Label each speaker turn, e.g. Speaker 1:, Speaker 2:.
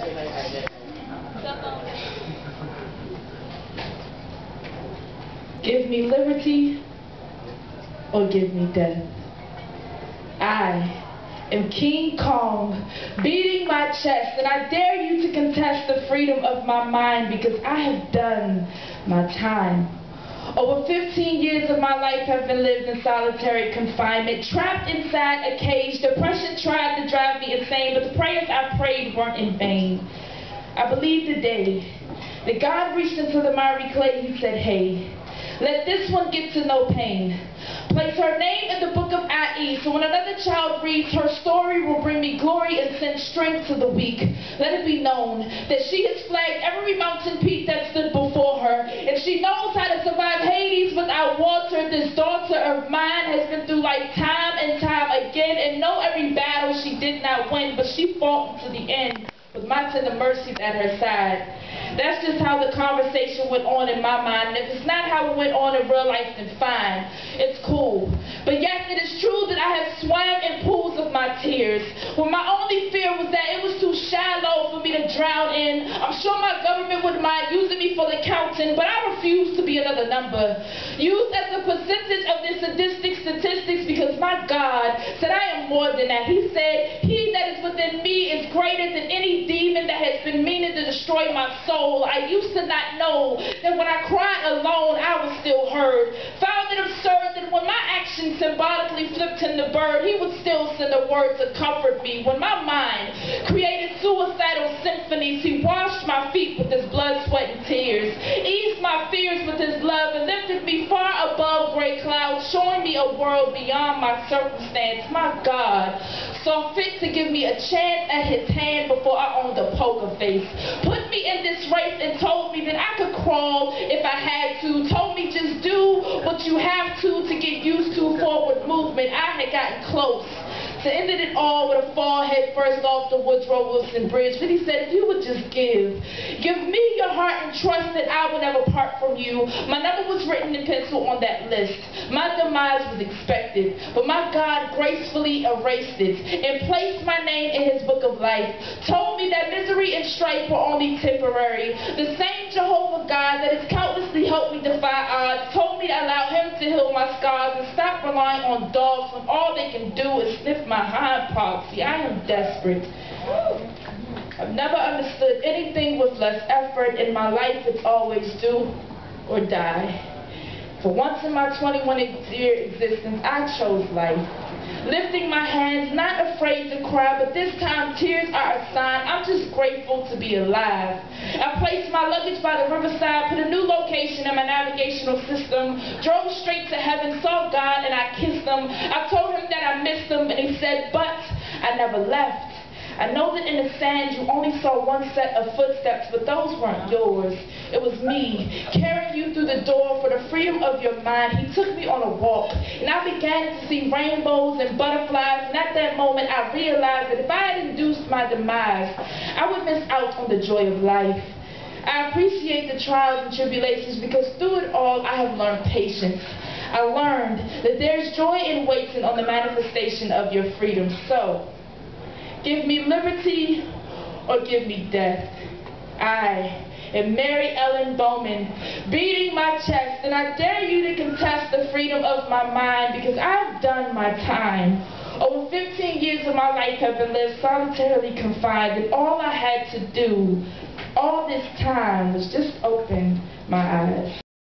Speaker 1: Give me liberty or give me death. I am King Kong, beating my chest, and I dare you to contest the freedom of my mind, because I have done my time. Over 15 years of my life have been lived in solitary confinement, trapped inside a cage. Depression tried to drive me insane, but the prayers I prayed weren't in vain. I believe today that God reached into the miry clay. He said, hey, let this one get to know pain. Place her name in the book of I.E. so when another child reads, her story will bring me glory and send strength to the weak. Let it be known that she has flagged every mountain peak that stood before her, and she knows how to survive Hades without water. This daughter of mine has been through life time and time again, and know every battle she did not win, but she fought to the end with my tender mercies at her side. That's just how the conversation went on in my mind. And if it's not how it went on in real life, then fine. It's cool. But yes, it is true that I have swam in pools of my tears, when my only fear was that it was too shallow for me to drown in. I'm sure my government wouldn't mind using me for the counting, but I refuse to be another number, used as a percentage of their sadistic statistics, because my God said I am more than that. He said, he that is within me is greater than any demon that has been meaning to destroy my soul. I used to not know that when I cried alone, I was still heard. Found it absurd that when my actions symbolically flipped him the bird, he would still send a word to comfort me. When my mind created suicidal symphonies, he washed my feet with his blood, sweat, and tears, eased my fears with his love, and lifted me far above gray clouds, showing me a world beyond my circumstance. My God saw fit to give me a chance at his hand before I owned a poker face. Put me in this race and told me that I could crawl if I had to. Told me just do what you have to get used to forward movement. I had gotten close to ended it all with a fall head first off the Woodrow Wilson Bridge. But he said, if you would just give me your heart and trust that I would never part from you. My number was written in pencil on that list. My demise was expected, but my God gracefully erased it and placed my name in his book of life. Told me that misery and strife were only temporary. The same Jehovah God that has countlessly helped me defy odds told me to allow him to heal my scars and stop relying on dogs when all they can do is sniff my hind parts. See, I am desperate. I've never understood anything with less effort. In my life, it's always do or die. For once in my 21-year existence, I chose life. Lifting my hands, not afraid to cry, but this time tears are a sign. I'm just grateful to be alive. I placed my luggage by the riverside, put a new location in my navigational system, drove straight to heaven, saw God, and I kissed him. I told him that I missed him, and he said, but I never left. I know that in the sand you only saw one set of footsteps, but those weren't yours. It was me, carrying you through the door for the freedom of your mind. He took me on a walk, and I began to see rainbows and butterflies, and at that moment I realized that if I had induced my demise, I would miss out on the joy of life. I appreciate the trials and tribulations, because through it all I have learned patience. I learned that there's joy in waiting on the manifestation of your freedom. So, give me liberty or give me death. I am Mary Ellen Bowman, beating my chest, and I dare you to contest the freedom of my mind, because I've done my time. Over 15 years of my life have been lived solitarily confined, and all I had to do all this time was just open my eyes.